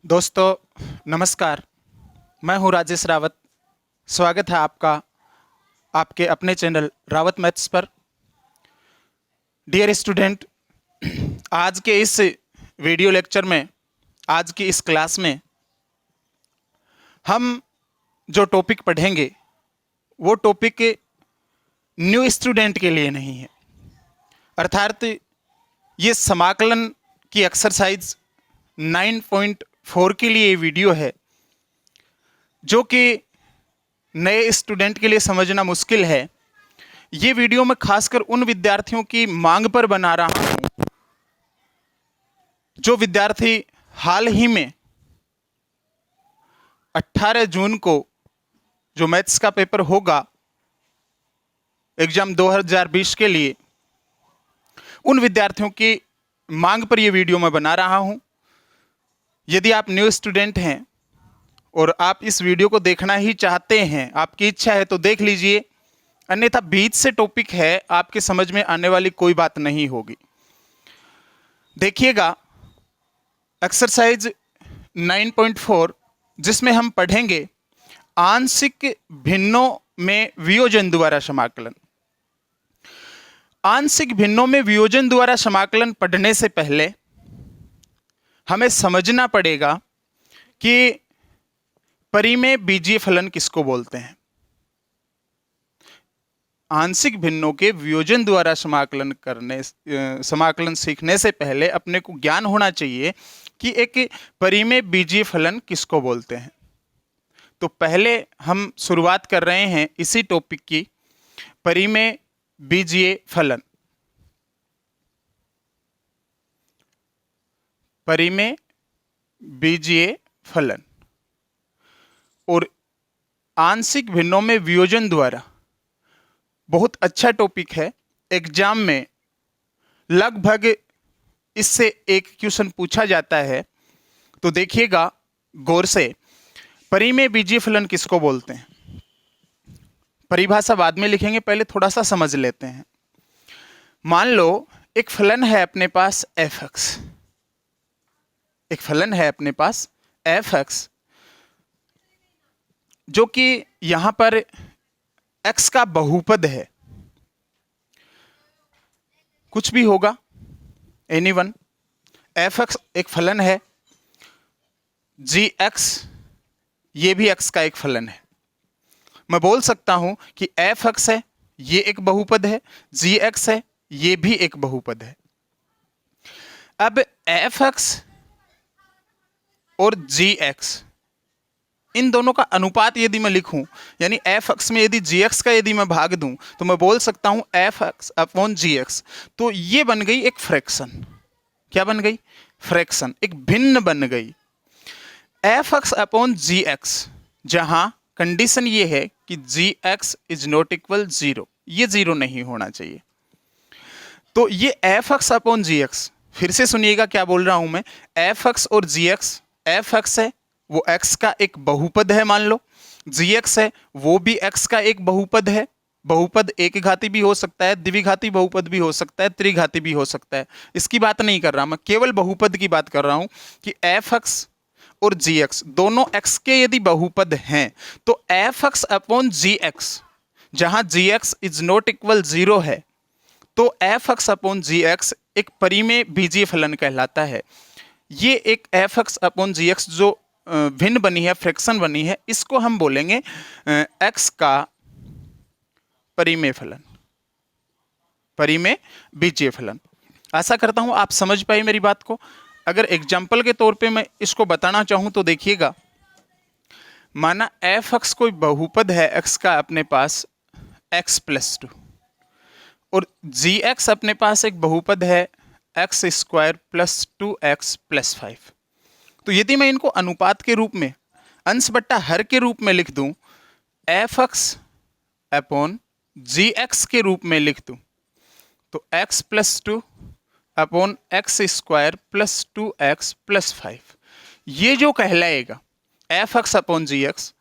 दोस्तों नमस्कार। मैं हूं राजेश रावत। स्वागत है आपका आपके अपने चैनल रावत मैथ्स पर। डियर स्टूडेंट, आज के इस वीडियो लेक्चर में, आज की इस क्लास में हम जो टॉपिक पढ़ेंगे वो टॉपिक न्यू स्टूडेंट के लिए नहीं है। अर्थात ये समाकलन की एक्सरसाइज 9.4 के लिए वीडियो है, जो कि नए स्टूडेंट के लिए समझना मुश्किल है। ये वीडियो मैं खासकर उन विद्यार्थियों की मांग पर बना रहा हूँ जो विद्यार्थी हाल ही में 18 जून को जो मैथ्स का पेपर होगा एग्जाम 2020 के लिए, उन विद्यार्थियों की मांग पर यह वीडियो मैं बना रहा हूँ। यदि आप न्यू स्टूडेंट हैं और आप इस वीडियो को देखना ही चाहते हैं, आपकी इच्छा है तो देख लीजिए, अन्यथा बीच से टॉपिक है, आपके समझ में आने वाली कोई बात नहीं होगी। देखिएगा एक्सरसाइज 9.4, जिसमें हम पढ़ेंगे आंशिक भिन्नों में वियोजन द्वारा समाकलन। आंशिक भिन्नों में वियोजन द्वारा समाकलन पढ़ने से पहले हमें समझना पड़ेगा कि परिमेय बीजीय फलन किसको बोलते हैं। आंशिक भिन्नों के वियोजन द्वारा समाकलन सीखने से पहले अपने को ज्ञान होना चाहिए कि एक परिमेय बीजीय फलन किसको बोलते हैं। तो पहले हम शुरुआत कर रहे हैं इसी टॉपिक की, परिमेय बीजीय फलन। परिमेय बीजीय फलन और आंशिक भिन्नों में वियोजन द्वारा बहुत अच्छा टॉपिक है। एग्जाम में लगभग इससे एक क्वेश्चन पूछा जाता है, तो देखिएगा गौर से। परिमेय बीजीय फलन किसको बोलते हैं? परिभाषा बाद में लिखेंगे, पहले थोड़ा सा समझ लेते हैं। मान लो एक फलन है अपने पास f(x), एक फलन है अपने पास f(x), जो कि यहां पर x का बहुपद है, कुछ भी होगा, एनीवन। f(x) एक फलन है, g(x) ये भी x का एक फलन है। मैं बोल सकता हूं कि f(x) है, ये एक बहुपद है, g(x) है, ये भी एक बहुपद है। अब f(x) और gx, इन दोनों का अनुपात यदि मैं लिखूं, यानी f(x) में यदि gx का यदि मैं भाग दूं, तो मैं बोल सकता हूं f(x) अपॉन gx। तो ये बन गई एक फ्रैक्शन। क्या बन गई? फ्रैक्शन, एक भिन्न बन गई। f(x) अपॉन gx, जहां कंडीशन ये है कि gx इज नॉट इक्वल 0, ये 0 नहीं होना चाहिए। तो ये f(x) अपॉन gx, फिर से सुनिएगा क्या बोल रहा हूं मैं। f(x) और gx, f(x) है वो x का एक बहुपद है, मान लो gx है वो भी x का एक बहुपद है। बहुपद एक घाती भी हो सकता है, द्विघाती बहुपद भी हो सकता है, त्रिघाती भी हो सकता है। इसकी बात नहीं कर रहा मैं, केवल बहुपद की बात कर रहा हूं कि f(x) और gx दोनों x के यदि बहुपद हैं, तो f(x) अपॉन gx, जहां gx इज नॉट इक्वल 0 है, तो f(x) अपॉन gx एक परिमेय बीजीय फलन कहलाता है। ये एक f(x) अपॉन gx जो भिन्न बनी है, फ्रैक्शन बनी है, इसको हम बोलेंगे x का परिमेय फलन, परिमेय बीजीय फलन। आशा करता हूं आप समझ पाए मेरी बात को। अगर एग्जाम्पल के तौर पे मैं इसको बताना चाहूं तो देखिएगा, माना f(x) कोई बहुपद है x का अपने पास x+2, और gx अपने पास एक बहुपद है x² + 2x + 5। तो यदि मैं इनको अनुपात के रूप में, अंश बट्टा हर के रूप में लिख दूं, f(x) अपॉन gx के रूप में लिख दूं, तो x+2 अपॉन x² + 2x + 5, ये जो कहलाएगा f(x) अपॉन gx,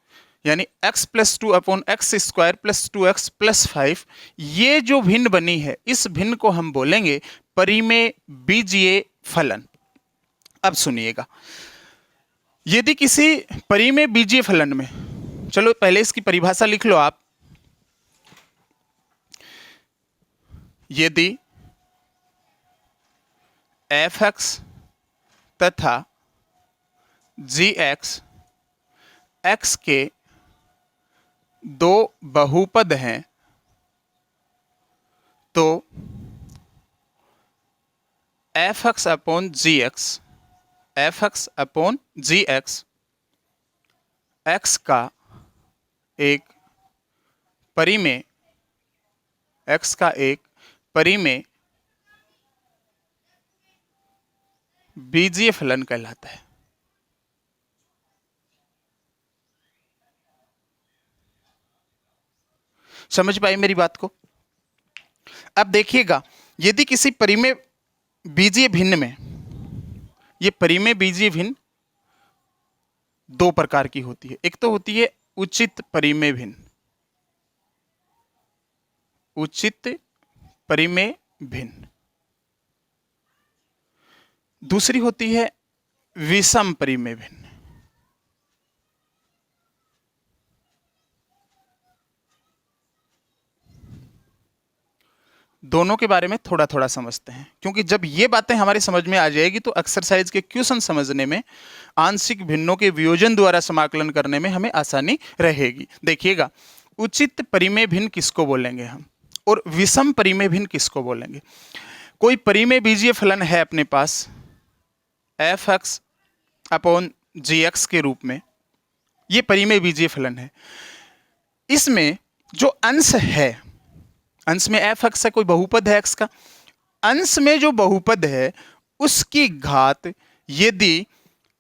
यानी x+2 अपॉन x² + 2x + 5, ये जो भिन्न बनी है, इस भिन्न को हम बोलेंगे परिमेय बीजीय फलन। अब सुनिएगा, यदि किसी परिमेय बीजीय फलन में, चलो पहले इसकी परिभाषा लिख लो आप। यदि एफ एक्स तथा जी एक्स एक्स के दो बहुपद हैं तो एफ एक्स अपॉन जी एक्स, एफ एक्स अपॉन जी एक्स एक्स का एक परिमेय, एक्स का एक परिमेय बीजीय फलन कहलाता है। समझ पाए मेरी बात को? अब देखिएगा, यदि किसी परिमेय बीजीय भिन्न में, ये परिमेय बीजीय भिन्न दो प्रकार की होती है। एक तो होती है उचित परिमेय भिन्न, उचित परिमेय भिन्न। दूसरी होती है विषम परिमेय भिन्न। दोनों के बारे में थोड़ा थोड़ा समझते हैं, क्योंकि जब ये बातें हमारी समझ में आ जाएगी तो एक्सरसाइज के क्वेश्चन समझने में, आंशिक भिन्नों के वियोजन द्वारा समाकलन करने में हमें आसानी रहेगी। देखिएगा, उचित परिमेय भिन्न किसको बोलेंगे हम, और विषम परिमेय भिन्न किसको बोलेंगे। कोई परिमेय बीजीय फलन है अपने पास एफ एक्स अपॉन जी एक्स के रूप में, ये परिमेय बीजीय फलन है। इसमें जो अंश है, अंश में एफ एक्स है, कोई बहुपद है एक्स का, अंश में जो बहुपद है उसकी घात यदि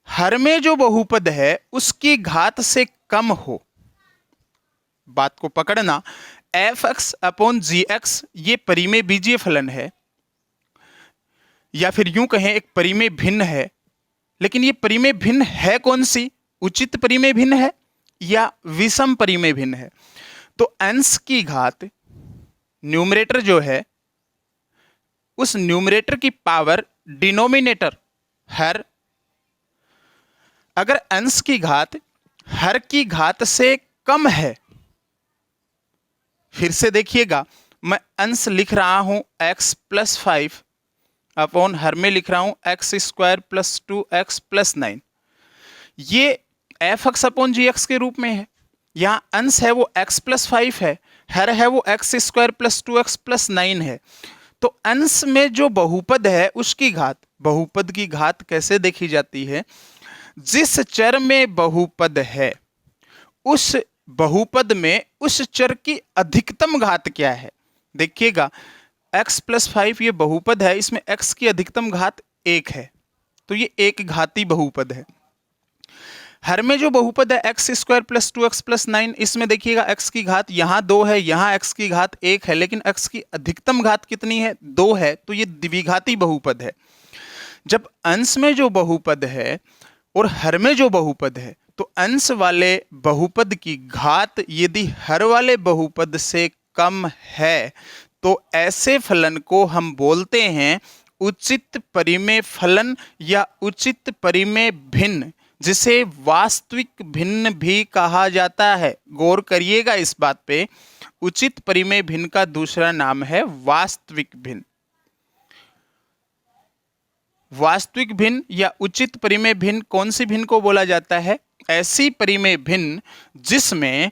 हर में जो बहुपद है उसकी घात से कम हो, बात को पकड़ना, एफ एक्स अपॉन जी एक्स ये परिमेय बीजीय फलन है, या फिर यूं कहें एक परिमेय भिन्न है। लेकिन ये परिमेय भिन्न है कौन सी, उचित परिमेय भिन्न है या विषम परिमेय भिन्न है। तो अंश की घात, न्यूमरेटर जो है, उस न्यूमरेटर की पावर डिनोमिनेटर हर, अगर अंश की घात हर की घात से कम है, फिर से देखिएगा, मैं अंश लिख रहा हूं x प्लस 5 अपॉन हर में लिख रहा हूं x square plus 2x plus 9, ये एफ एक्स अपॉन जी एक्स के रूप में है। यहां अंश है वो x प्लस 5 है, हर है वो x square plus 2x plus 9 है। तो अंश में जो बहुपद है उसकी घात, बहुपद की घात कैसे देखी जाती है, जिस चर में बहुपद है उस बहुपद में उस चर की अधिकतम घात क्या है। देखिएगा, x प्लस 5 ये बहुपद है, इसमें x की अधिकतम घात 1 है, तो ये एक घाती बहुपद है। हर में जो बहुपद है x square plus 2x plus 9, इसमें देखिएगा x की घात यहाँ 2 है, यहाँ x की घात 1 है, लेकिन x की अधिकतम घात कितनी है, 2 है, तो ये द्विघाती बहुपद है। जब अंश में जो बहुपद है और हर में जो बहुपद है, तो अंश वाले बहुपद की घात यदि हर वाले बहुपद से कम है तो ऐसे फलन को हम बोलते हैं उचित परिमेय फलन या उचित परिमेय भिन्न, जिसे वास्तविक भिन्न भी कहा जाता है। गौर करिएगा इस बात पे, उचित परिमेय भिन्न का दूसरा नाम है वास्तविक भिन्न। वास्तविक भिन्न या उचित परिमेय भिन्न कौन सी भिन्न को बोला जाता है, ऐसी परिमेय भिन्न जिसमें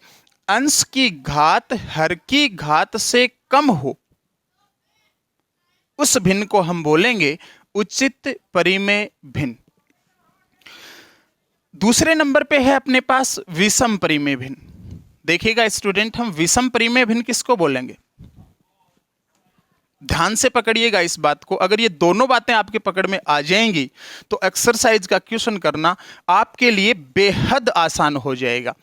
अंश की घात हर की घात से कम हो, उस भिन्न को हम बोलेंगे उचित परिमेय भिन्न। दूसरे नंबर पे है अपने पास विषम परिमेय भिन्न। देखिएगा स्टूडेंट, हम विषम परिमेय भिन्न किसको बोलेंगे, ध्यान से पकड़िएगा इस बात को। अगर ये दोनों बातें आपके पकड़ में आ जाएंगी तो एक्सरसाइज का क्वेश्चन करना आपके लिए बेहद आसान हो जाएगा।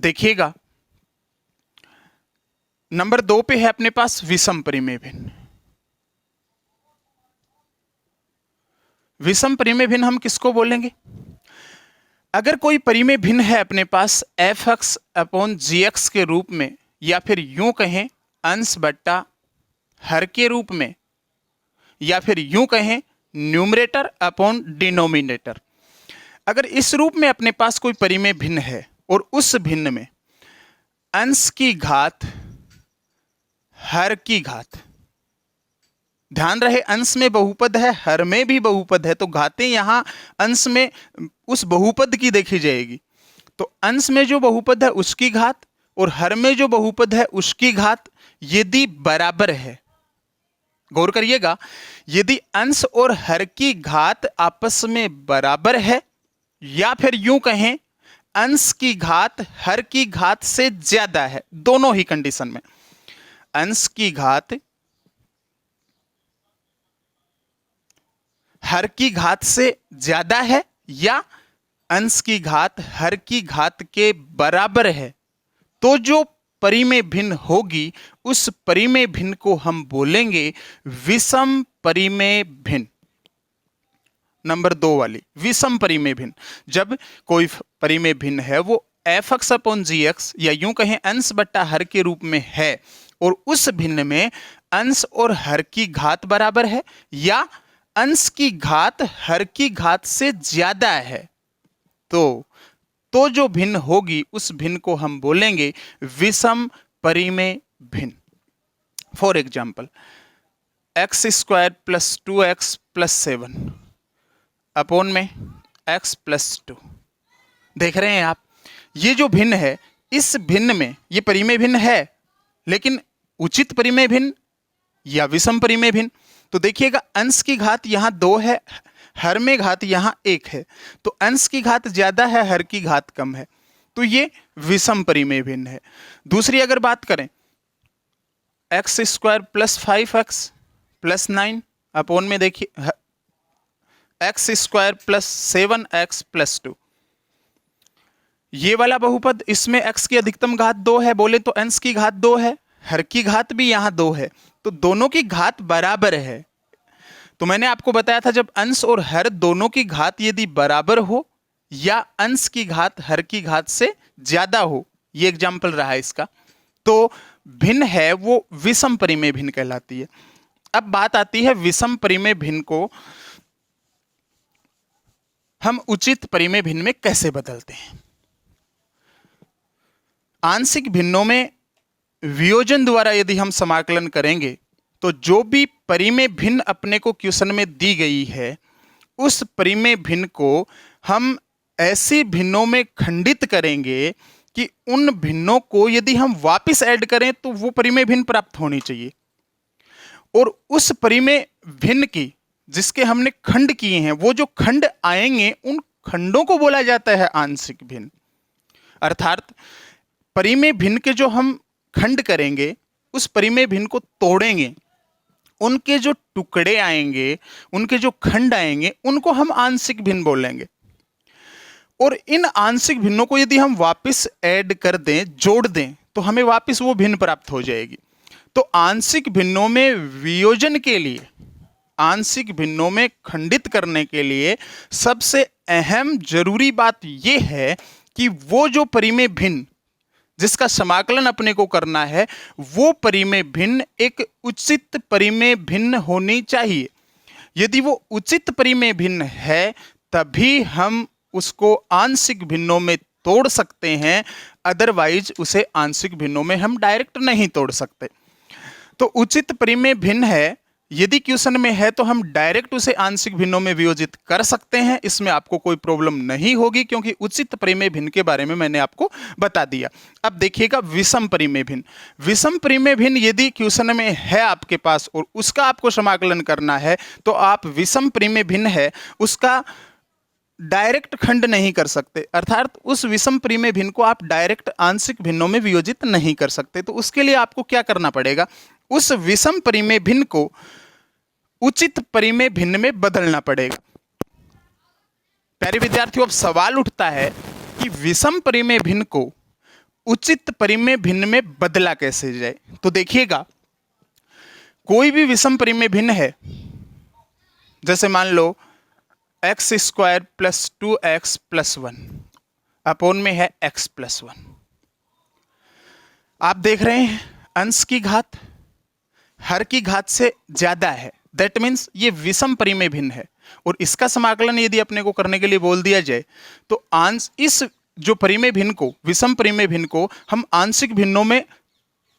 देखिएगा, नंबर 2 पे है अपने पास विषम परिमेय भिन्न। विषम परिमेय भिन्न हम किसको बोलेंगे, अगर कोई परिमेय भिन्न है अपने पास एफ एक्स अपॉन जी एक्स के रूप में, या फिर यूं कहें अंश बट्टा हर के रूप में, या फिर यूं कहें न्यूमरेटर अपॉन डिनोमिनेटर। अगर इस रूप में अपने पास कोई परिमेय भिन्न है और उस भिन्न में अंश की घात हर की घात, ध्यान रहे अंश में बहुपद है, हर में भी बहुपद है, तो घातें यहां अंश में उस बहुपद की देखी जाएगी। तो अंश में जो बहुपद है उसकी घात और हर में जो बहुपद है उसकी घात यदि बराबर है, गौर करिएगा, यदि अंश और हर की घात आपस में बराबर है, या फिर यूं कहें अंश की घात हर की घात से ज्यादा है, दोनों ही कंडीशन में अंश की घात हर की घात से ज्यादा है या अंश की घात हर की घात के बराबर है, तो जो परिमेय भिन्न होगी उस परिमेय भिन्न को हम बोलेंगे विषम परिमेय भिन्न। नंबर 2 वाली विषम परिमेय भिन्न, जब कोई परिमेय भिन्न है वो f(x) अपॉन gx या यूं कहें अंश बट्टा हर के रूप में है और उस भिन्न में अंश और हर की घात बराबर है या अंश की घात हर की घात से ज्यादा है, तो जो भिन्न होगी उस भिन्न को हम बोलेंगे विषम परिमेय भिन्न। For example x² + 2x + 7 upon में x + 2, देख रहे हैं आप, ये जो भिन्न है इस भिन्न में ये परिमेय भिन्न है, लेकिन उचित परिमेय भिन्न या विषम परिमेय भिन्न। तो देखिएगा अंश की घात यहां 2 है, हर में घात यहां 1 है, तो अंश की घात ज्यादा है, हर की घात कम है, तो ये विषम परिमेय भिन्न है। दूसरी अगर बात करें x² + 5x + 9 अपॉन में देखिए x² + 7x + 2, ये वाला बहुपद, इसमें x की अधिकतम घात 2 है, बोले तो अंश की घात 2 है, हर की घात भी यहां 2 है, तो दोनों की घात बराबर है। तो मैंने आपको बताया था जब अंश और हर दोनों की घात यदि बराबर हो या अंश की घात हर की घात से ज्यादा हो, ये एग्जाम्पल रहा है इसका, तो भिन्न है वो विषम परिमेय भिन्न कहलाती है। अब बात आती है विषम परिमेय भिन्न को हम उचित परिमेय भिन्न में कैसे बदलते हैं। आंशिक भिन्नों में वियोजन द्वारा यदि हम समाकलन करेंगे तो जो भी परिमेय भिन्न अपने को क्वेश्चन में दी गई है उस परिमेय भिन्न को हम ऐसी भिन्नों में खंडित करेंगे कि उन भिन्नों को यदि हम वापस ऐड करें तो वो परिमेय भिन्न प्राप्त होनी चाहिए, और उस परिमेय भिन्न की जिसके हमने खंड किए हैं वो जो खंड आएंगे उन खंडों को बोला जाता है आंशिक भिन्न। अर्थात परिमेय भिन्न के जो हम खंड करेंगे उस परिमेय भिन्न को तोड़ेंगे, उनके जो टुकड़े आएंगे, उनके जो खंड आएंगे, उनको हम आंशिक भिन्न बोलेंगे। और इन आंशिक भिन्नों को यदि हम वापस ऐड कर दें, जोड़ दें, तो हमें वापस वो भिन्न प्राप्त हो जाएगी। तो आंशिक भिन्नों में वियोजन के लिए, आंशिक भिन्नों में खंडित करने के लिए सबसे अहम जरूरी बात यह है कि वो जो परिमेय भिन्न जिसका समाकलन अपने को करना है वो परिमेय भिन्न एक उचित परिमेय भिन्न होनी चाहिए। यदि वो उचित परिमेय भिन्न है तभी हम उसको आंशिक भिन्नों में तोड़ सकते हैं, अदरवाइज उसे आंशिक भिन्नों में हम डायरेक्ट नहीं तोड़ सकते। तो उचित परिमेय भिन्न है, यदि क्वेश्चन में है तो हम डायरेक्ट उसे आंशिक भिन्नों में वियोजित कर सकते हैं, इसमें आपको कोई प्रॉब्लम नहीं होगी क्योंकि उचित परिमेय भिन्न के बारे में मैंने आपको बता दिया। अब देखिएगा विषम परिमेय भिन्न। विषम परिमेय भिन्न यदि क्वेश्चन में है आपके पास और उसका आपको समाकलन करना है तो आप विषम परिमेय भिन्न है उसका डायरेक्ट खंड नहीं कर सकते, अर्थात उस विषम परिमेय भिन्न को आप डायरेक्ट आंशिक भिन्नों में वियोजित नहीं कर सकते। तो उसके लिए आपको क्या करना पड़ेगा, उस विषम परिमेय भिन्न को उचित परिमेय भिन्न में बदलना पड़ेगा। प्यारे विद्यार्थियों, अब सवाल उठता है कि विषम परिमेय भिन्न को उचित परिमेय भिन्न में बदला कैसे जाए। तो देखिएगा, कोई भी विषम परिमेय भिन्न है, जैसे मान लो x² + 2x + 1 अपॉन में है x + 1। आप देख रहे हैं अंश की घात हर की घात से ज्यादा है, दैट मीन्स ये विषम परिमेय भिन्न है। और इसका समाकलन यदि अपने को करने के लिए बोल दिया जाए तो इस जो परिमेय भिन्न को, विषम परिमेय भिन्न को हम आंशिक भिन्नों में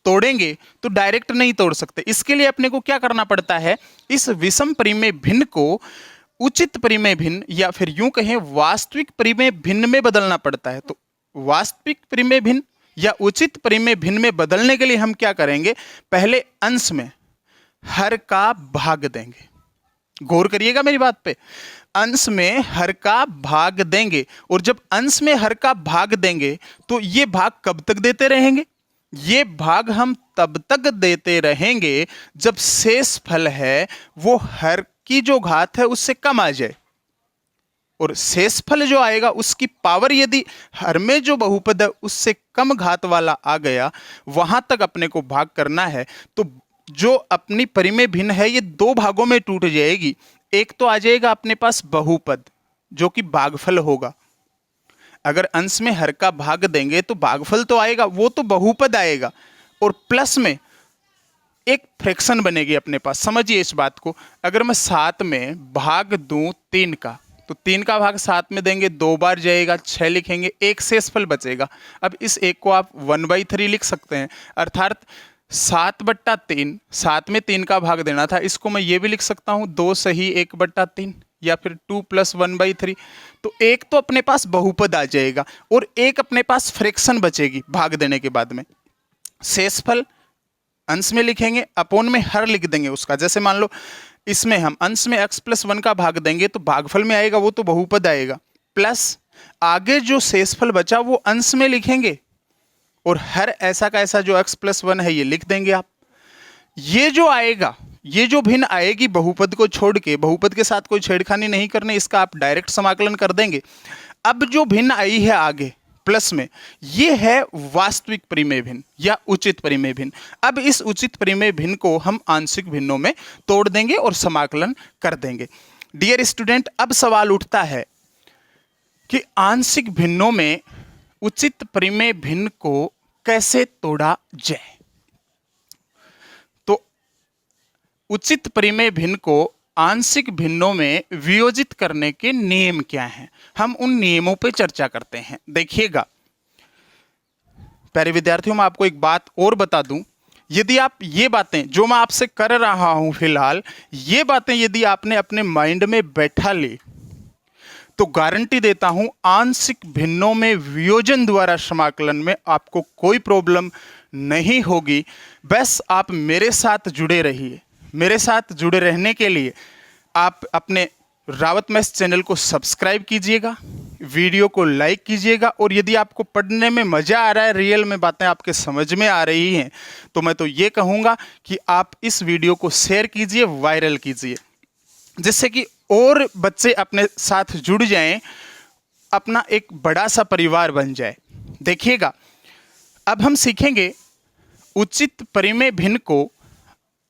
तोड़ेंगे तो डायरेक्ट नहीं तोड़ सकते। इसके लिए अपने को क्या करना पड़ता है, इस विषम परिमेय भिन्न को उचित परिमेय भिन्न या फिर यूं कहें वास्तविक परिमेय भिन्न में बदलना पड़ता है। तो वास्तविक परिमेय भिन्न या उचित परिमेय भिन्न में बदलने के लिए हम क्या करेंगे, पहले अंश में हर का भाग देंगे। गौर करिएगा मेरी बात पे, अंश में हर का भाग देंगे, और जब अंश में हर का भाग देंगे तो ये भाग कब तक देते रहेंगे, ये भाग हम तब तक देते रहेंगे जब शेषफल है वो हर की जो घात है उससे कम आ जाए। और शेषफल जो आएगा उसकी पावर यदि हर में जो बहुपद है उससे कम घात वाला आ गया, वहां तक अपने को भाग करना है। तो जो अपनी परिमेय भिन्न है ये दो भागों में टूट जाएगी। एक तो आ जाएगा अपने पास बहुपद जो कि भागफल होगा। अगर अंश में हर का भाग देंगे तो भागफल तो आएगा, वो तो बहुपद आएगा, और प्लस में एक फ्रैक्शन बनेगी अपने पास। समझिए इस बात को, अगर मैं 7 में भाग दूं 3 का, तो 3 का भाग 7 में देंगे, 2 बार जाएगा, 6 लिखेंगे, एक शेषफल बचेगा। अब इस एक को आप 1/3 लिख सकते हैं, अर्थात 7/3, 7 में 3 का भाग देना था। इसको मैं ये भी लिख सकता हूं 2 सही 1/3 या फिर 2 + 1/3। तो एक तो अपने पास बहुपद आ जाएगा और एक अपने पास फ्रैक्शन बचेगी भाग देने के बाद में। शेषफल अंश में लिखेंगे, अपोन में हर लिख देंगे उसका। जैसे मान लो इसमें हम अंश में x + 1 का भाग देंगे तो भागफल में आएगा वो तो बहुपद आएगा, प्लस आगे जो शेषफल बचा वो अंश में लिखेंगे, और हर ऐसा का ऐसा जो x + 1 है ये लिख देंगे आप। ये जो आएगा, ये जो भिन्न आएगी बहुपद को छोड़ के, बहुपद के साथ कोई छेड़खानी नहीं करनी, इसका आप डायरेक्ट समाकलन कर देंगे। अब जो भिन्न आई है आगे प्लस में, ये है वास्तविक परिमेय भिन्न या उचित परिमेय भिन्न। अब इस उचित परिमेय भिन्न को हम आंशिक भिन्नों में तोड़ देंगे और समाकलन कर देंगे। डियर स्टूडेंट, अब सवाल उठता है कि आंशिक भिन्नों में उचित परिमेय भिन्न को कैसे तोड़ा जाए। तो उचित परिमेय भिन्न को आंशिक भिन्नों में वियोजित करने के नियम क्या हैं, हम उन नियमों पर चर्चा करते हैं। देखिएगा प्यारे विद्यार्थियों, मैं आपको एक बात और बता दूं, यदि आप ये बातें जो मैं आपसे कर रहा हूं फिलहाल, ये बातें यदि आपने अपने माइंड में बैठा ली तो गारंटी देता हूं आंशिक भिन्नों में वियोजन द्वारा समाकलन में आपको कोई प्रॉब्लम नहीं होगी। बस आप मेरे साथ जुड़े रहिए। मेरे साथ जुड़े रहने के लिए आप अपने रावत मैथ्स चैनल को सब्सक्राइब कीजिएगा, वीडियो को लाइक कीजिएगा, और यदि आपको पढ़ने में मज़ा आ रहा है, रियल में बातें आपके समझ में आ रही हैं, तो मैं तो ये कहूँगा कि आप इस वीडियो को शेयर कीजिए, वायरल कीजिए, जिससे कि और बच्चे अपने साथ जुड़ जाएं, अपना एक बड़ा सा परिवार बन जाए। देखिएगा, अब हम सीखेंगे उचित परिमेय भिन्न को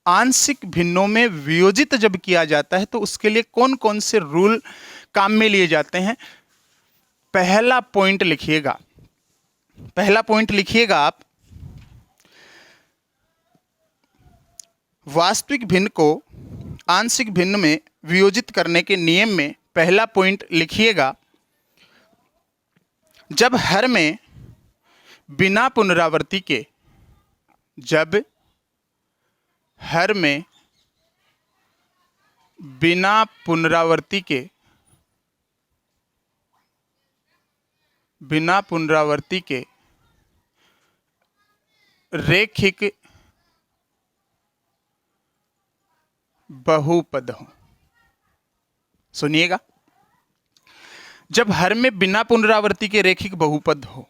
आंशिक भिन्नों में वियोजित जब किया जाता है तो उसके लिए कौन कौन से रूल काम में लिए जाते हैं। पहला पॉइंट लिखिएगा, पहला पॉइंट लिखिएगा आप, वास्तविक भिन्न को आंशिक भिन्न में वियोजित करने के नियम में पहला पॉइंट लिखिएगा, जब हर में बिना पुनरावृत्ति के, जब हर में बिना पुनरावृत्ति के, बिना पुनरावृत्ति के रैखिक बहुपद हो। सुनिएगा, जब हर में बिना पुनरावृत्ति के रैखिक बहुपद हो,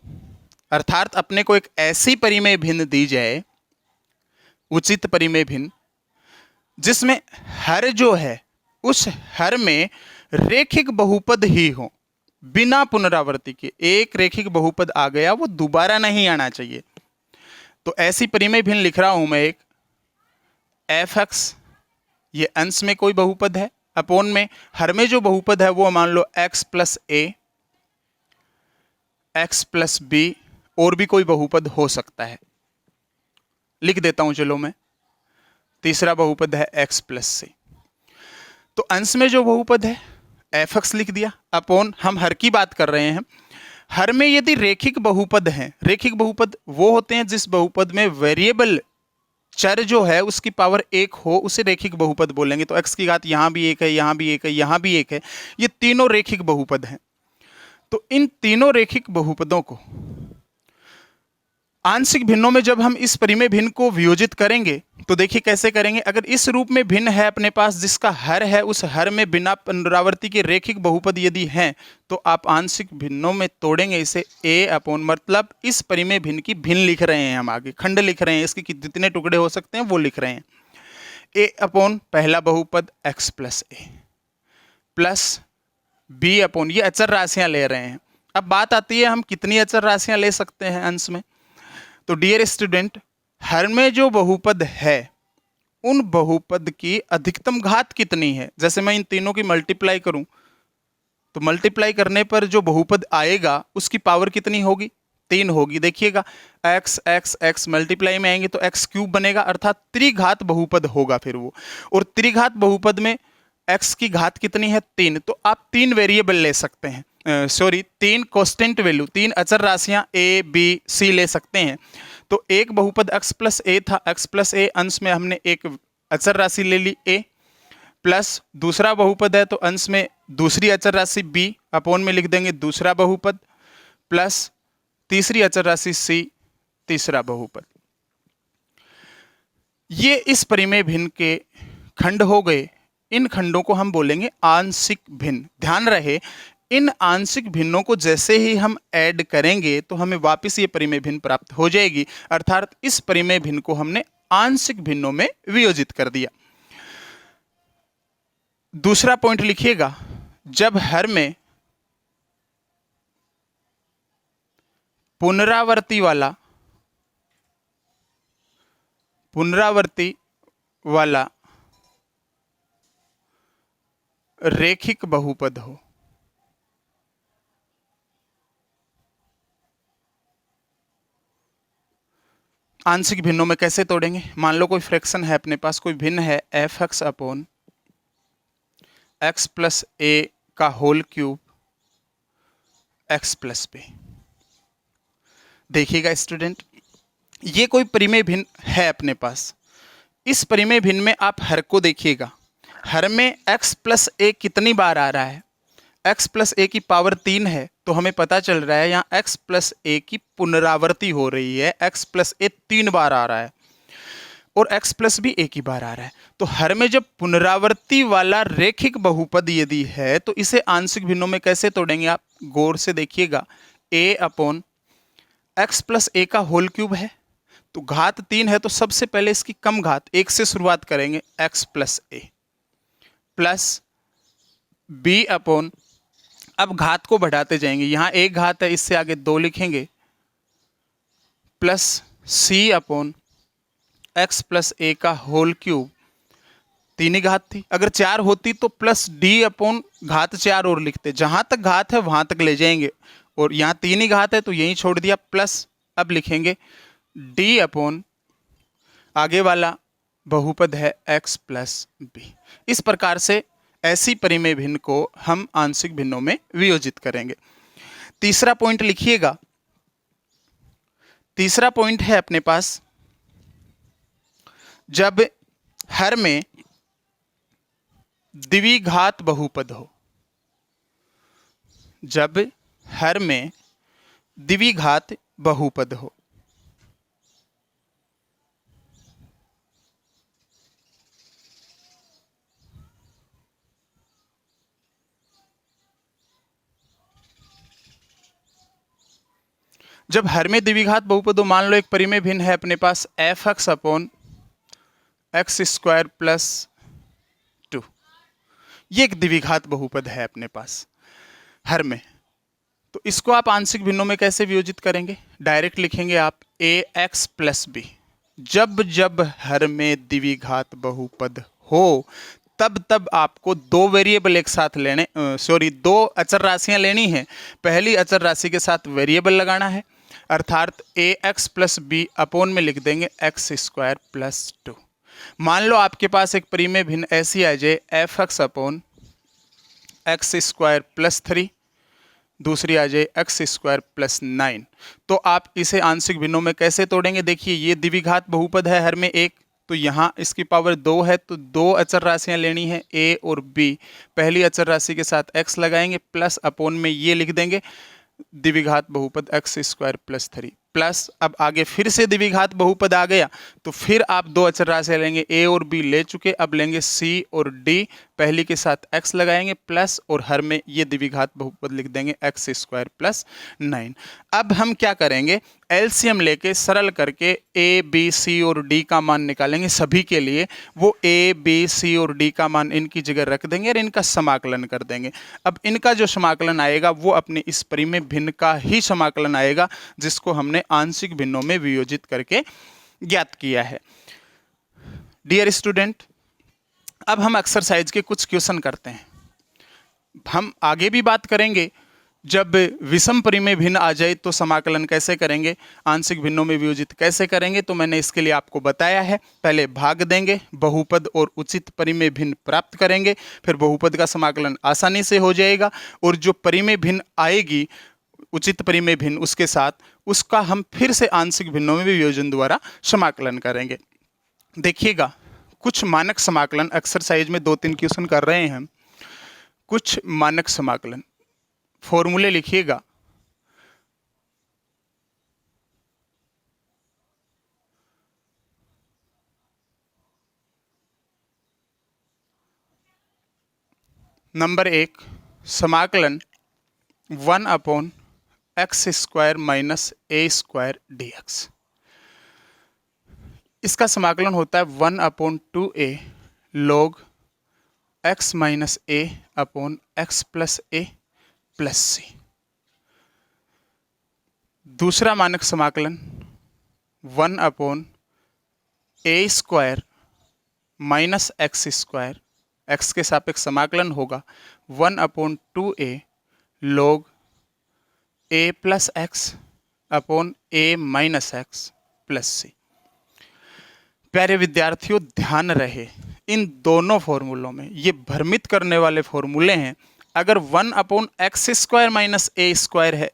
अर्थात अपने को एक ऐसी परिमेय भिन्न दी जाए, उचित परिमेय भिन्न, जिसमें हर जो है उस हर में रैखिक बहुपद ही हो, बिना पुनरावृत्ति के। एक रैखिक बहुपद आ गया, वो दोबारा नहीं आना चाहिए। तो ऐसी परिमेय भिन्न लिख रहा हूं मैं एक f(x), ये अंश में कोई बहुपद है, अपोन में हर में जो बहुपद है वो मान लो x + a, x + b, और भी कोई बहुपद हो सकता है, लिख देता हूं चलो मैं। तीसरा बहुपद है x + c। तो अंश में जो बहुपद है एफ एक्स लिख दिया अपॉन, हम हर की बात कर रहे हैं, हर में यदि रेखिक बहुपद हैं, रेखिक बहुपद वो होते हैं जिस बहुपद में वेरिएबल चर जो है उसकी पावर एक हो, उसे रेखिक बहुपद बोलेंगे। तो x की घात यहाँ भी एक है, यहाँ भी एक है, यहाँ भी एक है, ये तीनों रेखिक बहुपद हैं। तो इन तीनों रेखिक बहुपदों को आंशिक भिन्नों में जब हम इस परिमेय भिन्न को वियोजित करेंगे तो देखिए कैसे करेंगे। अगर इस रूप में भिन्न है अपने पास जिसका हर है, उस हर में बिना पुनरावृत्ति के रेखिक बहुपद यदि हैं तो आप आंशिक भिन्नों में तोड़ेंगे इसे a अपॉन, मतलब इस परिमेय भिन्न की भिन्न लिख रहे हैं हम, आगे खंड लिख रहे हैं, इसके जितने टुकड़े हो सकते हैं वो लिख रहे हैं। a अपॉन पहला बहुपद x plus A plus b upon, ये अचर राशियां ले रहे हैं। अब बात आती है हम कितनी अचर राशियां ले सकते हैं अंश में। तो डियर स्टूडेंट, हर में जो बहुपद है उन बहुपद की अधिकतम घात कितनी है। जैसे मैं इन तीनों की मल्टीप्लाई करूं तो मल्टीप्लाई करने पर जो बहुपद आएगा उसकी पावर कितनी होगी, 3 होगी। देखिएगा x x x मल्टीप्लाई में आएंगे तो x क्यूब बनेगा, अर्थात त्रिघात बहुपद होगा फिर वो। और त्रिघात बहुपद में x की घात कितनी है, 3। तो आप 3 वेरिएबल ले सकते हैं, सॉरी 3 कांस्टेंट वैल्यू, 3 अचर राशियां a b c ले सकते हैं। तो एक बहुपद x प्लस ए था, x प्लस ए अंश में हमने एक अचर राशि ले ली a, प्लस दूसरा बहुपद है तो अंश में दूसरी अचर राशि b, अपोन में लिख देंगे दूसरा बहुपद, प्लस तीसरी अचर राशि c, तीसरा बहुपद। ये इस परिमेय भिन्न के खंड हो गए। इन खंडों को हम बोलेंगे आंशिक भिन्न। ध्यान रहे, इन आंशिक भिन्नों को जैसे ही हम ऐड करेंगे तो हमें वापस ये परिमेय भिन्न प्राप्त हो जाएगी, अर्थात इस परिमेय भिन्न को हमने आंशिक भिन्नों में वियोजित कर दिया। दूसरा पॉइंट लिखिएगा, जब हर में पुनरावर्ती वाला रेखिक बहुपद हो, आंशिक भिन्नों में कैसे तोड़ेंगे। मान लो कोई फ्रैक्शन है अपने पास, कोई भिन्न है F X upon X plus A का whole cube X plus B. देखिएगा स्टूडेंट, ये कोई परिमेय भिन्न है अपने पास। इस परिमेय भिन्न में आप हर को देखिएगा, हर में x प्लस ए कितनी बार आ रहा है, x प्लस ए की पावर 3 है, तो हमें पता चल रहा है यहाँ x प्लस ए की पुनरावृत्ति हो रही है, x प्लस ए 3 बार आ रहा है और x प्लस भी एक ही बार आ रहा है। तो हर में जब पुनरावृत्ति वाला रेखिक बहुपद यदि है तो इसे आंशिक भिन्नों में कैसे तोड़ेंगे, आप गौर से देखिएगा। a upon X plus A का होल क्यूब है तो घात 3 है, तो सबसे पहले इसकी कम घात 1 से शुरुआत करेंगे, x plus A plus b upon, अब घात को बढ़ाते जाएंगे, यहां एक घात है इससे आगे 2 लिखेंगे, plus c upon X plus A का होल क्यूब, 3 ही घात थी, अगर 4 होती तो प्लस d अपॉन घात 4 और लिखते, जहां तक घात है वहां तक ले जाएंगे, और यहाँ 3 ही घात है तो यहीं छोड़ दिया, प्लस अब लिखेंगे d अपॉन आगे वाला बहुपद है x प्लस बी। इस प्रकार से ऐसी परिमेय भिन्न को हम आंशिक भिन्नों में वियोजित करेंगे। तीसरा पॉइंट लिखिएगा, तीसरा पॉइंट है अपने पास, जब हर में द्विघात बहुपद हो, जब हर में द्विघात बहुपद हो, जब हर में द्विघात बहुपद हो, मान लो एक परिमेय भिन्न है अपने पास F X upon X square plus 2, ये एक द्विघात बहुपद है अपने पास हर में, तो इसको आप आंशिक भिन्नों में कैसे वियोजित करेंगे, डायरेक्ट लिखेंगे आप ए एक्स प्लस बी। जब जब हर में द्विघात बहुपद हो तब तब आपको 2 वेरिएबल एक साथ लेने, सॉरी 2 अचर राशियां लेनी है। पहली अचर राशि के साथ वेरिएबल लगाना है, अर्थात ए एक्स प्लस बी अपोन में लिख देंगे एक्स स्क्वायर प्लस 2। मान लो आपके पास एक परिमेय भिन्न ऐसी आ जाए F X upon X square plus 3, दूसरी आ जाए एक्स स्क्वायर प्लस 9, तो आप इसे आंशिक भिन्नों में कैसे तोड़ेंगे? देखिए ये द्विघात बहुपद है हर में एक, तो यहाँ इसकी पावर 2 है, तो दो अचर राशियां लेनी है ए और बी। पहली अचर राशि के साथ x लगाएंगे, प्लस अपोन में ये लिख देंगे द्विघात बहुपद एक्स स्क्वायर प्लस 3, प्लस अब आगे फिर से द्विघात बहुपद आ गया, तो फिर आप दो अचर राशियां लेंगे ए और बी ले चुके, अब लेंगे सी और डी, पहली के साथ x लगाएंगे प्लस और हर में ये द्विघात बहुपद लिख देंगे एक्स स्क्वायर प्लस 9। अब हम क्या करेंगे? एलसीएम लेके सरल करके ए बी सी और डी का मान निकालेंगे सभी के लिए। वो ए बी सी और डी का मान इनकी जगह रख देंगे और इनका समाकलन कर देंगे। अब इनका जो समाकलन आएगा वो अपने इस परिमेय भिन्न का ही समाकलन आएगा, जिसको हमने आंशिक भिन्नों में वियोजित करके ज्ञात किया है। डियर स्टूडेंट, अब हम एक्सरसाइज के कुछ क्वेश्चन करते हैं। हम आगे भी बात करेंगे, जब विषम परिमेय भिन्न आ जाए तो समाकलन कैसे करेंगे, आंशिक भिन्नों में वियोजित कैसे करेंगे, तो मैंने इसके लिए आपको बताया है। पहले भाग देंगे, बहुपद और उचित परिमेय भिन्न प्राप्त करेंगे, फिर बहुपद का समाकलन आसानी से हो जाएगा, और जो परिमेय भिन्न आएगी उचित परिमेय भिन्न उसके साथ, उसका हम फिर से आंशिक भिन्नों में वियोजन द्वारा समाकलन करेंगे। देखिएगा, कुछ मानक समाकलन एक्सरसाइज में 2-3 क्वेश्चन कर रहे हैं। कुछ मानक समाकलन फॉर्मूले लिखिएगा। नंबर 1, समाकलन 1 upon X square minus A square D X. इसका समाकलन होता है 1 upon 2a log x minus A upon X plus A plus C. दूसरा मानक समाकलन 1 upon A square minus X square, X के सापेक्ष समाकलन होगा 1 upon 2a log A plus X upon A minus X plus C. प्यारे विद्यार्थियों, ध्यान रहे इन दोनों फॉर्मूलों में ये भ्रमित करने वाले फॉर्मूले हैं। अगर 1 upon X square minus A square है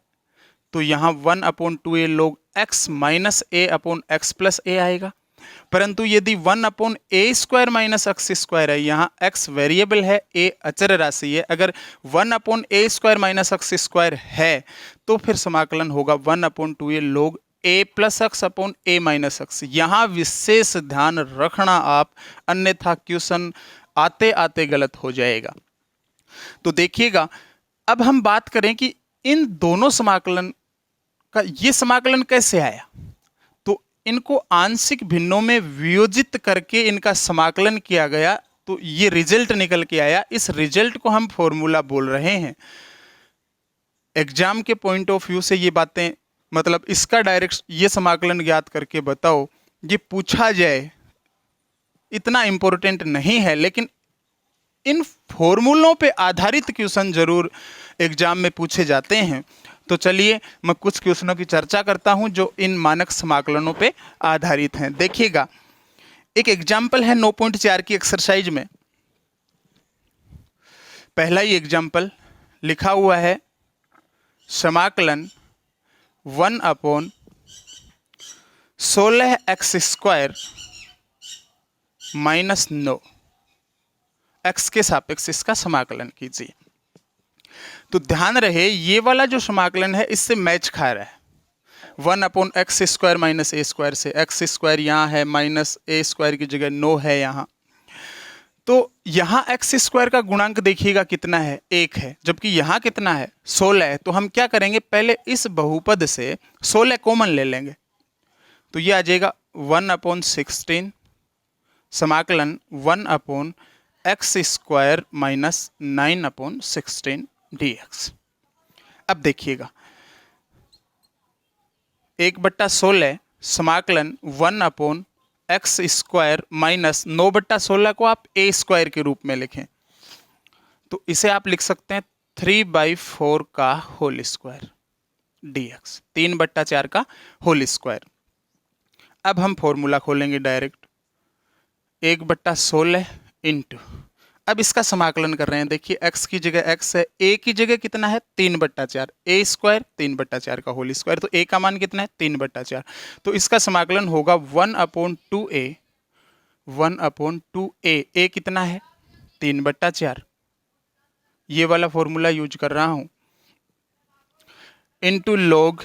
तो यहाँ 1 upon 2a log x minus A upon X plus A आएगा, परंतु यदि 1 upon A square minus X square है, यहाँ x वेरिएबल है, a अचर राशि है, अगर 1 upon A square minus X square है तो फिर समाकलन होगा 1 upon 2a log A plus X upon A minus x. यहाँ विशेष ध्यान रखना आप, अन्यथा क्वेश्चन आते आते गलत हो जाएगा। तो देखिएगा, अब हम बात करें कि इन दोनों समाकलन का ये समाकलन कैसे आया। तो इनको आंशिक भिन्नों में वियोजित करके इनका समाकलन किया गया, तो ये रिजल्ट निकल के आया। इस रिजल्ट को हम फॉर्मूला बोल रहे हैं। एग्जाम के पॉइंट ऑफ व्यू से ये बातें, मतलब इसका डायरेक्ट ये समाकलन ज्ञात करके बताओ, ये पूछा जाए इतना इंपॉर्टेंट नहीं है, लेकिन इन फॉर्मूलों पे आधारित क्वेश्चन जरूर एग्जाम में पूछे जाते हैं। तो चलिए मैं कुछ क्वेश्चनों की चर्चा करता हूं जो इन मानक समाकलनों पे आधारित हैं। देखिएगा, एक एग्जाम्पल है 9.4 की एक्सरसाइज में। पहला ही एग्जाम्पल लिखा हुआ है, समाकलन 1 upon 16 x square minus 9 x के सापेक्ष इसका समाकलन कीजिए। तो ध्यान रहे, ये वाला जो समाकलन है इससे मैच खा रहा है। 1 upon X square minus A square से, एक्स स्क्वायर यहाँ है, माइनस ए स्क्वायर की जगह 9 है यहाँ। तो यहाँ एक्स स्क्वायर का गुणांक देखिएगा कितना है, 1 है, जबकि यहाँ कितना है, 16 है। तो हम क्या करेंगे, पहले इस बहुपद से 16 कॉमन ले लेंगे, तो ये आ जाएगा 1 अपॉन 16 समाकलन 1 upon X square minus 9 upon 16 dx। अब देखिएगा, 1/16 समाकलन 1 अपॉन एक्स स्क्वायर माइनस 9/16 को आप ए स्क्वायर के रूप में लिखें, तो इसे आप लिख सकते हैं 3/4 का होल स्क्वायर dx, 3/4 का होल स्क्वायर। अब हम फॉर्मूला खोलेंगे डायरेक्ट, 1/16 इंटू, अब इसका समाकलन कर रहे हैं। देखिए x की जगह x है, a की जगह कितना है 3/4, a स्क्वायर 3/4 का होल स्क्वायर, तो a का मान कितना है 3/4, तो इसका समाकलन होगा 1/2a, 1/2a, a कितना है 3/4, ये वाला फॉर्मूला यूज कर रहा हूं, इंटू लॉग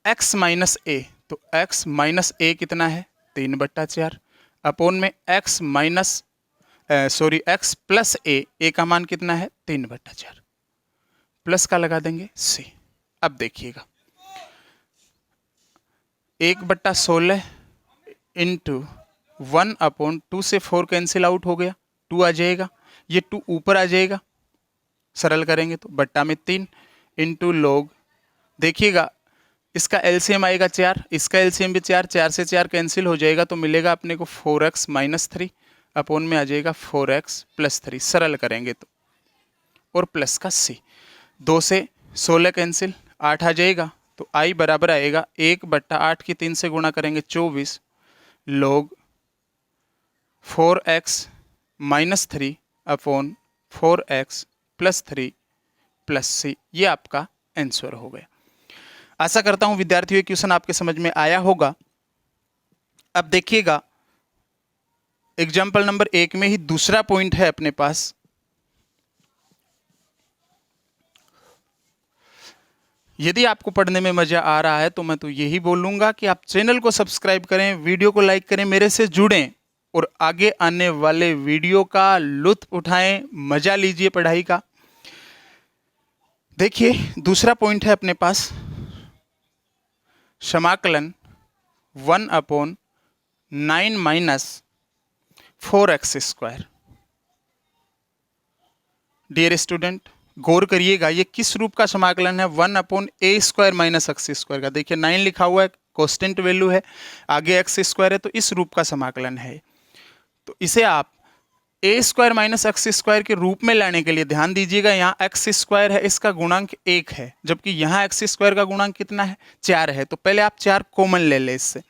x माइनस ए, तो x माइनस ए कितना है 3/4, अपोन में x minus x plus A का मान कितना है 3/4, प्लस का लगा देंगे c। अब देखिएगा 1/16 इंटू 1/2 से 4 कैंसिल आउट हो गया, 2 आ जाएगा, ये 2 ऊपर आ जाएगा, सरल करेंगे तो बट्टा में 3 इंटू लॉग, देखिएगा इसका एलसीएम आएगा 4, इसका एलसीएम भी 4, 4 से 4 कैंसिल हो जाएगा, तो मिलेगा अपने को 4x माइनस 3, अपोन में आ जाएगा 4x प्लस 3, सरल करेंगे तो, और प्लस का c, 2 से 16 कैंसिल, 8 आ जाएगा, तो i बराबर आएगा 1/8 की 3 से गुणा करेंगे 24 log 4x minus 3 upon 4x plus 3 plus c, ये आपका आंसर हो गया। आशा करता हूं विद्यार्थियों ये क्वेश्चन आपके समझ में आया होगा। अब देखिएगा एग्जाम्पल नंबर 1 में ही दूसरा पॉइंट है अपने पास, यदि आपको पढ़ने में मजा आ रहा है तो मैं तो यही बोलूंगा कि आप चैनल को सब्सक्राइब करें, वीडियो को लाइक करें, मेरे से जुड़ें और आगे आने वाले वीडियो का लुत्फ उठाएं, मजा लीजिए पढ़ाई का। देखिए दूसरा पॉइंट है अपने पास, समाकलन 1/9 minus 4x square. Dear student गौर करिएगा, ये किस रूप का समाकलन है, 1/a square minus x square का। देखिए 9 लिखा हुआ है, कांस्टेंट वैल्यू है, आगे x स्क्वायर है, तो इस रूप का समाकलन है। तो इसे आप a square minus x square के रूप में लाने के लिए ध्यान दीजिएगा, यहाँ x स्क्वायर है, इसका गुणांक 1 है, जबकि यहाँ x स्क्वायर का गुणांक कितना है 4 है, तो पहले आप 4 कॉमन ले लें इससे,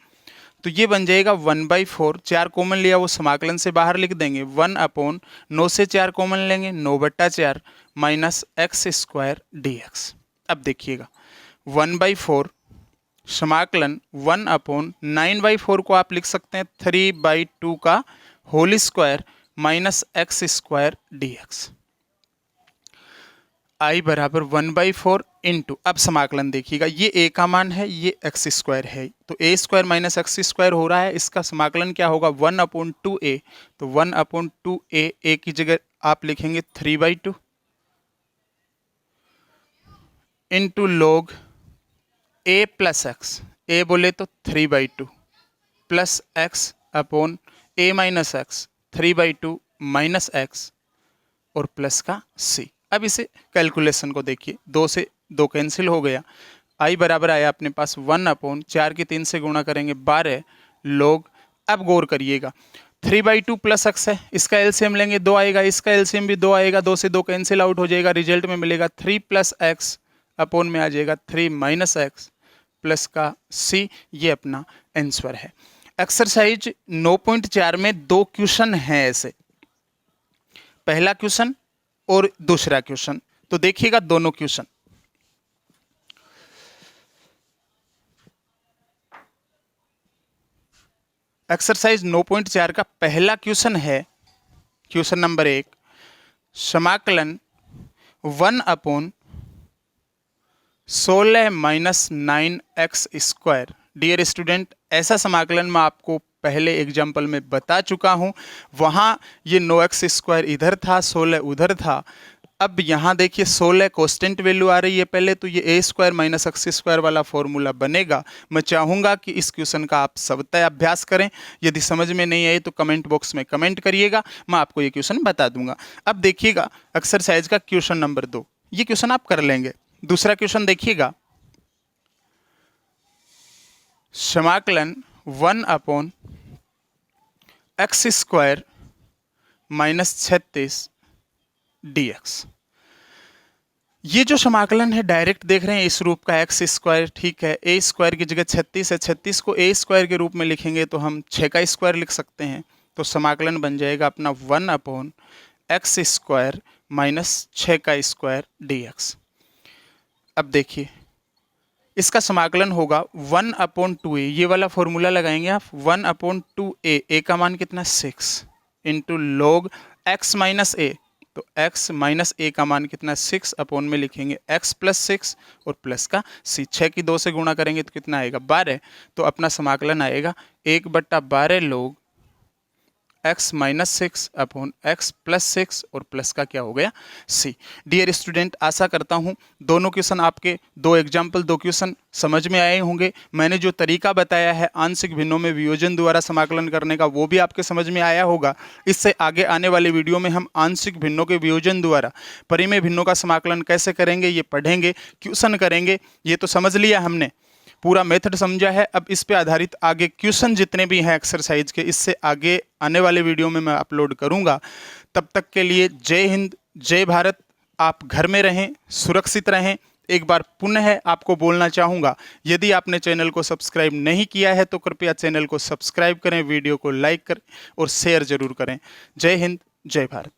तो ये बन जाएगा 1/4, 4 कॉमन लिया वो समाकलन से बाहर लिख देंगे, 1/9 से 4 कॉमन लेंगे 9/4 माइनस x स्क्वायर dx। अब देखिएगा 1/4 समाकलन 1/9/4 को आप लिख सकते हैं 3/2 का whole square minus x square dx, i बराबर 1/4 इंटू, अब समाकलन देखिएगा, ये a का मान है, ये x स्क्वायर है, तो a square minus x square हो रहा है, इसका समाकलन क्या होगा 1/2a, तो 1/2a, a की जगह आप लिखेंगे 3/2 into log a plus x, a बोले तो 3/2 plus x upon a minus x 3/2 minus x और प्लस का c। अब इसे कैलकुलेशन को देखिए, 2 से 2 कैंसिल हो गया, i बराबर आया अपने पास 1/4 की 3 से गुणा करेंगे 12 लॉग, अब गौर करिएगा 3/2 प्लस x है, इसका एलसीएम लेंगे 2 आएगा, इसका एलसीएम भी 2 आएगा, 2 से 2 कैंसिल आउट हो जाएगा, रिजल्ट में मिलेगा 3 प्लस एक्स अपॉन में आ जाएगा 3 माइनस एक्स प्लस का c, ये अपना आंसर है। एक्सरसाइज 9.4 में 2 क्वेश्चन हैं ऐसे, पहला क्वेश्चन और दूसरा क्वेश्चन, तो देखिएगा दोनों क्वेश्चन। एक्सरसाइज 9.4 का पहला क्वेश्चन है, क्वेश्चन नंबर 1, समाकलन 1/16 minus 9x square. Dear student ऐसा समाकलन मैं आपको पहले एग्जाम्पल में बता चुका हूं, वहां ये 9x स्क्वायर इधर था, 16 उधर था। अब यहाँ देखिए 16 कांस्टेंट वैल्यू आ रही है पहले, तो ये a square minus x square वाला फॉर्मूला बनेगा। मैं चाहूँगा कि इस क्वेश्चन का आप सबतः अभ्यास करें, यदि समझ में नहीं आए तो कमेंट बॉक्स में कमेंट करिएगा, मैं आपको ये क्वेश्चन बता दूंगा। अब देखिएगा एक्सरसाइज का क्वेश्चन नंबर 2, ये क्वेश्चन आप कर लेंगे। दूसरा क्वेश्चन देखिएगा, समाकलन 1/x स्क्वायर माइनस 36 dx। ये जो समाकलन है डायरेक्ट देख रहे हैं इस रूप का एक्स स्क्वायर, ठीक है। ए स्क्वायर की जगह 36 है, 36 को ए स्क्वायर के रूप में लिखेंगे तो हम 6 का स्क्वायर लिख सकते हैं। तो समाकलन बन जाएगा अपना 1/x स्क्वायर माइनस 6 का स्क्वायर dx। अब देखिए इसका समाकलन होगा 1/2a, ये वाला फॉर्मूला लगाएंगे आप, 1/2a, a का मान कितना 6 into log x minus a, तो x माइनस a का मान कितना 6 अपॉन में लिखेंगे x प्लस 6 और प्लस का c, 6 की 2 से गुणा करेंगे तो कितना आएगा 12, तो अपना समाकलन आएगा 1/12 log x minus 6 upon x plus 6 और प्लस का क्या हो गया c। डियर स्टूडेंट, आशा करता हूँ दोनों क्वेश्चन आपके, दो एग्जाम्पल, दो क्वेश्चन समझ में आए होंगे। मैंने जो तरीका बताया है आंशिक भिन्नों में वियोजन द्वारा समाकलन करने का, वो भी आपके समझ में आया होगा। इससे आगे आने वाले वीडियो में हम आंशिक भिन्नों के वियोजन द्वारा परिमेय भिन्नों का समाकलन कैसे करेंगे ये पढ़ेंगे, क्वेश्चन करेंगे। ये तो समझ लिया हमने, पूरा मेथड समझा है। अब इस पे आधारित आगे क्वेश्चन जितने भी हैं एक्सरसाइज के, इससे आगे आने वाले वीडियो में मैं अपलोड करूंगा। तब तक के लिए जय हिंद, जय भारत। आप घर में रहें, सुरक्षित रहें। एक बार पुनः आपको बोलना चाहूँगा, यदि आपने चैनल को सब्सक्राइब नहीं किया है तो कृपया चैनल को सब्सक्राइब करें, वीडियो को लाइक करें और शेयर जरूर करें। जय हिंद, जय भारत।